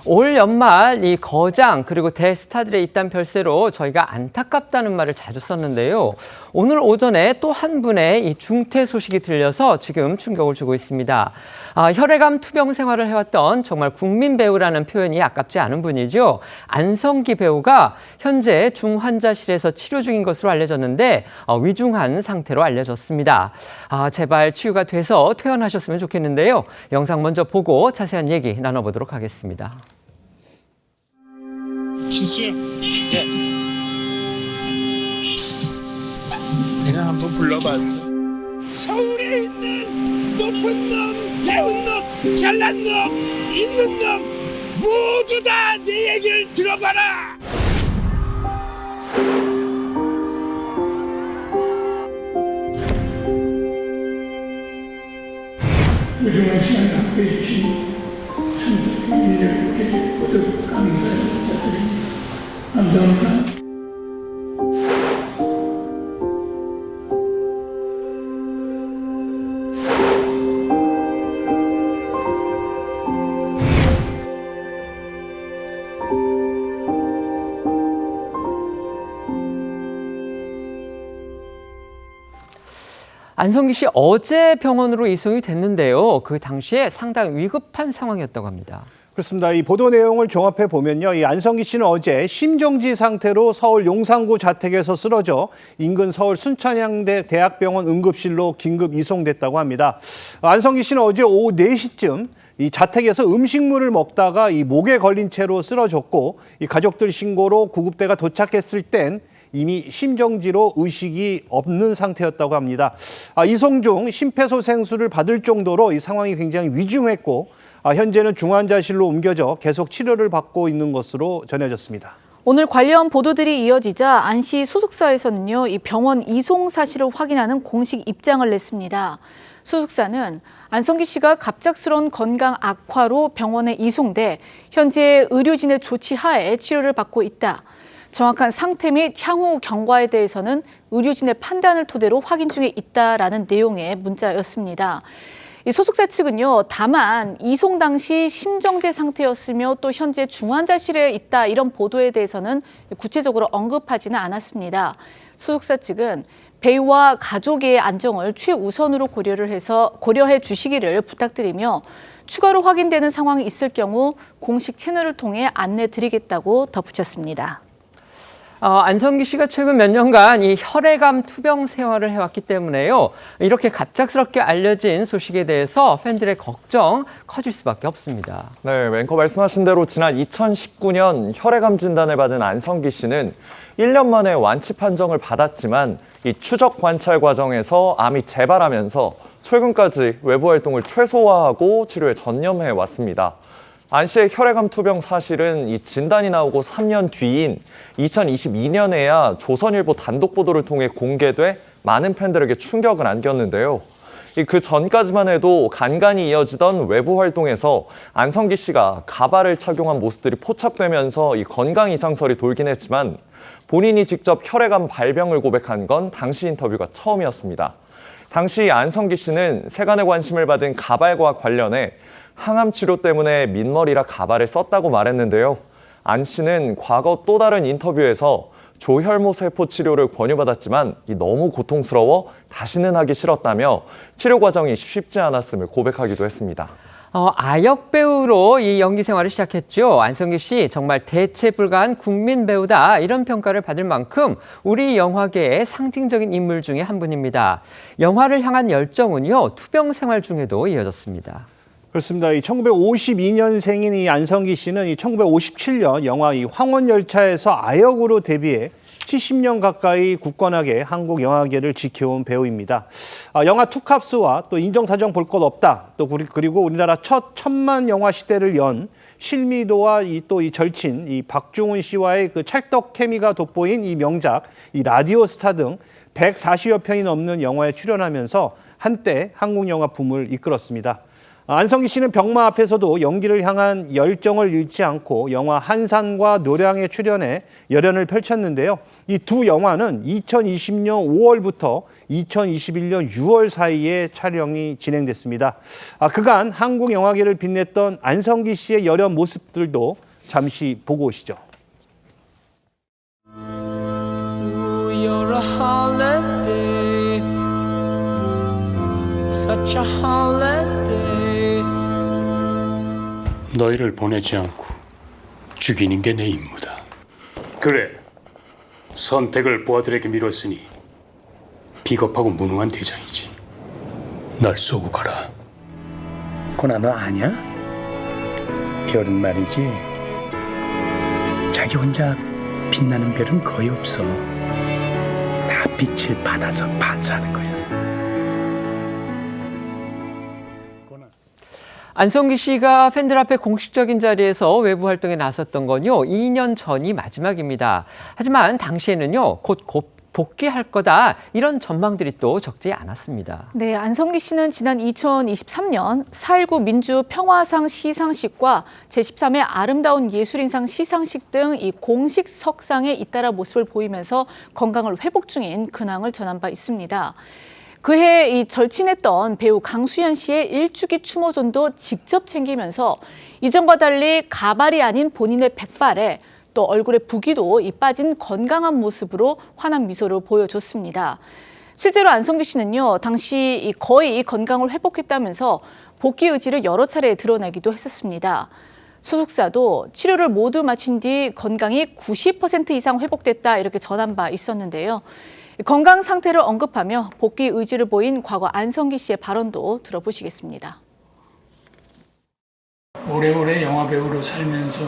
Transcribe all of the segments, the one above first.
올 연말 이 거장 그리고 대스타들의 입단 별세로 저희가 안타깝다는 말을 자주 썼는데요. 오늘 오전에 또 한 분의 이 중퇴 소식이 들려서 지금 충격을 주고 있습니다. 혈액암 투병 생활을 해왔던 정말 국민 배우라는 표현이 아깝지 않은 분이죠. 안성기 배우가 현재 중환자실에서 치료 중인 것으로 알려졌는데 위중한 상태로 알려졌습니다. 제발 치유가 돼서 퇴원하셨으면 좋겠는데요. 영상 먼저 보고 자세한 얘기 나눠보도록 하겠습니다. 실수요? 예. 내가 한번 불러봤어. 서울에 있는 높은 놈, 배운 놈, 잘난 놈, 있는 놈 모두 다 내 얘기를 들어봐라. 소중한 시간을 함께해 주신 참석인들께 모두 감사를 드립니다. 감사합니다. 안성기 씨 어제 병원으로 이송이 됐는데요. 그 당시에 상당히 위급한 상황이었다고 합니다. 그렇습니다. 이 보도 내용을 종합해 보면요. 이 안성기 씨는 어제 심정지 상태로 서울 용산구 자택에서 쓰러져 인근 서울 순천향대 대학병원 응급실로 긴급 이송됐다고 합니다. 안성기 씨는 어제 오후 4시쯤 이 자택에서 음식물을 먹다가 이 목에 걸린 채로 쓰러졌고 이 가족들 신고로 구급대가 도착했을 땐 이미 심정지로 의식이 없는 상태였다고 합니다. 이송 중 심폐소생술을 받을 정도로 이 상황이 굉장히 위중했고 현재는 중환자실로 옮겨져 계속 치료를 받고 있는 것으로 전해졌습니다. 오늘 관련 보도들이 이어지자 안시 소속사에서는요, 이 병원 이송 사실을 확인하는 공식 입장을 냈습니다. 소속사는 안성기 씨가 갑작스러운 건강 악화로 병원에 이송돼 현재 의료진의 조치 하에 치료를 받고 있다. 정확한 상태 및 향후 경과에 대해서는 의료진의 판단을 토대로 확인 중에 있다라는 내용의 문자였습니다. 이 소속사 측은요, 다만 이송 당시 심정지 상태였으며 또 현재 중환자실에 있다 이런 보도에 대해서는 구체적으로 언급하지는 않았습니다. 소속사 측은 배우와 가족의 안정을 최우선으로 고려해 주시기를 부탁드리며 추가로 확인되는 상황이 있을 경우 공식 채널을 통해 안내 드리겠다고 덧붙였습니다. 안성기 씨가 최근 몇 년간 이 혈액암 투병 생활을 해왔기 때문에요. 이렇게 갑작스럽게 알려진 소식에 대해서 팬들의 걱정 커질 수밖에 없습니다. 네, 앵커 말씀하신 대로 지난 2019년 혈액암 진단을 받은 안성기 씨는 1년 만에 완치 판정을 받았지만 이 추적 관찰 과정에서 암이 재발하면서 최근까지 외부 활동을 최소화하고 치료에 전념해 왔습니다. 안 씨의 혈액암 투병 사실은 이 진단이 나오고 3년 뒤인 2022년에야 조선일보 단독 보도를 통해 공개돼 많은 팬들에게 충격을 안겼는데요. 그 전까지만 해도 간간히 이어지던 외부 활동에서 안성기 씨가 가발을 착용한 모습들이 포착되면서 이 건강 이상설이 돌긴 했지만 본인이 직접 혈액암 발병을 고백한 건 당시 인터뷰가 처음이었습니다. 당시 안성기 씨는 세간의 관심을 받은 가발과 관련해 항암 치료 때문에 민머리라 가발을 썼다고 말했는데요. 안 씨는 과거 또 다른 인터뷰에서 조혈모 세포 치료를 권유받았지만 너무 고통스러워 다시는 하기 싫었다며 치료 과정이 쉽지 않았음을 고백하기도 했습니다. 아역 배우로 이 연기 생활을 시작했죠. 안성기 씨 정말 대체 불가한 국민 배우다 이런 평가를 받을 만큼 우리 영화계의 상징적인 인물 중에 한 분입니다. 영화를 향한 열정은요, 투병 생활 중에도 이어졌습니다. 그렇습니다. 이 1952년생인 이 안성기 씨는 이 1957년 영화 이 황혼열차에서 아역으로 데뷔해 70년 가까이 굳건하게 한국 영화계를 지켜온 배우입니다. 영화 투캅스와 또 인정사정 볼 것 없다. 또 그리고 우리나라 첫 천만 영화 시대를 연 실미도와 이 절친 이 박중훈 씨와의 그 찰떡 케미가 돋보인 이 명작 이 라디오 스타 등 140여 편이 넘는 영화에 출연하면서 한때 한국 영화 붐을 이끌었습니다. 안성기 씨는 병마 앞에서도 연기를 향한 열정을 잃지 않고 영화 한산과 노량에 출연해 열연을 펼쳤는데요. 이 두 영화는 2020년 5월부터 2021년 6월 사이에 촬영이 진행됐습니다. 그간 한국 영화계를 빛냈던 안성기 씨의 열연 모습들도 잠시 보고 오시죠. You're a holiday, such a holiday. 너희를 보내지 않고 죽이는 게 내 임무다. 그래, 선택을 부하들에게 미뤘으니 비겁하고 무능한 대장이지. 날 쏘고 가라. 고나 너 아냐? 별은 말이지 자기 혼자 빛나는 별은 거의 없어. 다 빛을 받아서 반사하는 거야. 안성기 씨가 팬들 앞에 공식적인 자리에서 외부 활동에 나섰던 건요, 2년 전이 마지막입니다. 하지만 당시에는요, 곧 복귀할 거다, 이런 전망들이 또 적지 않았습니다. 네, 안성기 씨는 지난 2023년 4.19 민주평화상 시상식과 제13회 아름다운 예술인상 시상식 등 이 공식 석상에 잇따라 모습을 보이면서 건강을 회복 중인 근황을 전한 바 있습니다. 그해 이 절친했던 배우 강수현 씨의 일주기 추모전도 직접 챙기면서 이전과 달리 가발이 아닌 본인의 백발에 또 얼굴에 붓기도 빠진 건강한 모습으로 환한 미소를 보여줬습니다. 실제로 안성기 씨는요, 당시 거의 건강을 회복했다면서 복귀 의지를 여러 차례 드러내기도 했었습니다. 소속사도 치료를 모두 마친 뒤 건강이 90% 이상 회복됐다, 이렇게 전한 바 있었는데요. 건강 상태를 언급하며 복귀 의지를 보인 과거 안성기 씨의 발언도 들어보시겠습니다. 오래오래 영화배우로 살면서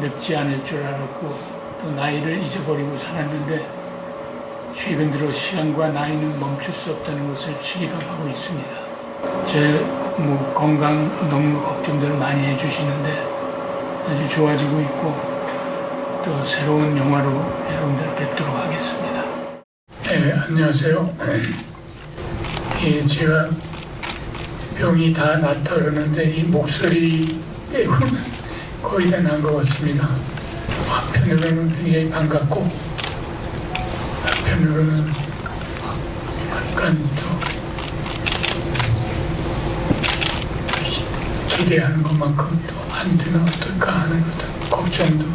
늙지 않을 줄 알았고 또 나이를 잊어버리고 살았는데 최근 들어 시간과 나이는 멈출 수 없다는 것을 실감하고 있습니다. 제 건강 너무 걱정들 많이 해주시는데 아주 좋아지고 있고 또 새로운 영화로 여러분들 뵙도록 하겠습니다. 네, 안녕하세요. 제가 병이 다 낫다 그러는데 이 목소리 빼고는 거의 다 나은 것 같습니다. 한편으로는 굉장히 반갑고 한편으로는 약간 또 기대하는 것만큼 또 안 되면 어떨까 하는 어떤 걱정도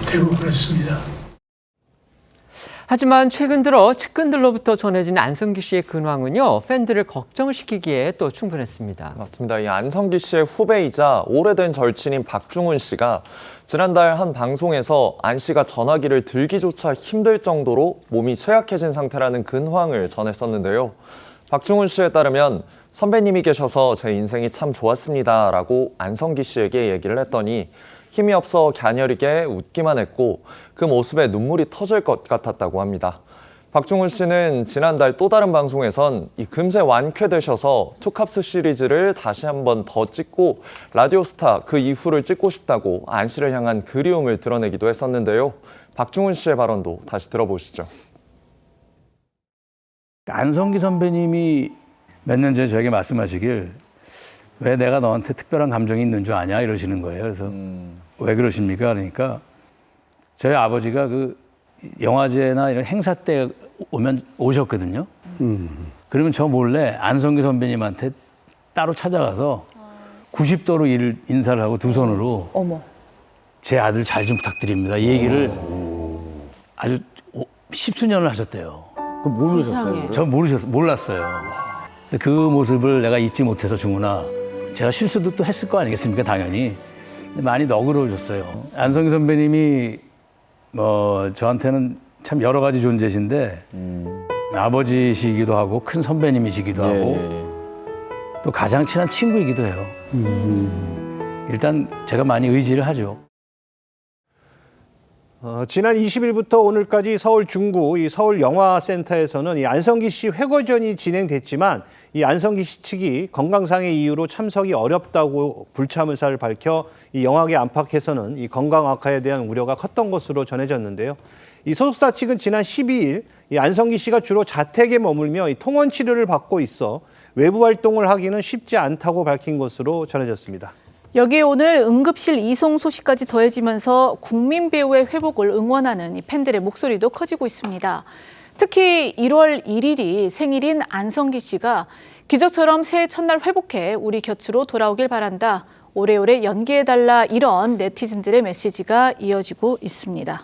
되고 그렇습니다. 하지만 최근 들어 측근들로부터 전해진 안성기 씨의 근황은요, 팬들을 걱정시키기에 또 충분했습니다. 맞습니다. 이 안성기 씨의 후배이자 오래된 절친인 박중훈 씨가 지난달 한 방송에서 안 씨가 전화기를 들기조차 힘들 정도로 몸이 쇠약해진 상태라는 근황을 전했었는데요. 박중훈 씨에 따르면 선배님이 계셔서 제 인생이 참 좋았습니다 라고 안성기 씨에게 얘기를 했더니 힘이 없어 갸녀리게 웃기만 했고 그 모습에 눈물이 터질 것 같았다고 합니다. 박중훈 씨는 지난달 또 다른 방송에선 이 금세 완쾌되셔서 투캅스 시리즈를 다시 한 번 더 찍고 라디오스타 그 이후를 찍고 싶다고 안 씨를 향한 그리움을 드러내기도 했었는데요. 박중훈 씨의 발언도 다시 들어보시죠. 안성기 선배님이 몇 년 전에 저에게 말씀하시길 왜 내가 너한테 특별한 감정이 있는 줄 아냐 이러시는 거예요. 그래서 왜 그러십니까? 그러니까 저희 아버지가 그 영화제나 이런 행사 때 오셨거든요. 그러면 저 몰래 안성기 선배님한테 따로 찾아가서 90도로 인사를 하고 두 손으로 제 아들 잘 좀 부탁드립니다. 이 얘기를 아주 10수년을 하셨대요. 그럼 모르셨어요? 전 몰랐어요. 그 모습을 내가 잊지 못해서 중훈아, 제가 실수도 또 했을 거 아니겠습니까? 당연히. 많이 너그러우셨어요. 안성기 선배님이 저한테는 참 여러 가지 존재신데 아버지시기도 하고 큰 선배님이시기도 하고 또 가장 친한 친구이기도 해요. 일단 제가 많이 의지를 하죠. 지난 20일부터 오늘까지 서울 중구 이 서울영화센터에서는 이 안성기 씨 회거전이 진행됐지만 이 안성기 씨 측이 건강상의 이유로 참석이 어렵다고 불참 의사를 밝혀 이 영화계 안팎에서는 이 건강 악화에 대한 우려가 컸던 것으로 전해졌는데요. 이 소속사 측은 지난 12일 이 안성기 씨가 주로 자택에 머물며 이 통원 치료를 받고 있어 외부 활동을 하기는 쉽지 않다고 밝힌 것으로 전해졌습니다. 여기에 오늘 응급실 이송 소식까지 더해지면서 국민 배우의 회복을 응원하는 이 팬들의 목소리도 커지고 있습니다. 특히 1월 1일이 생일인 안성기 씨가 기적처럼 새해 첫날 회복해 우리 곁으로 돌아오길 바란다. 오래오래 연기해달라, 이런 네티즌들의 메시지가 이어지고 있습니다.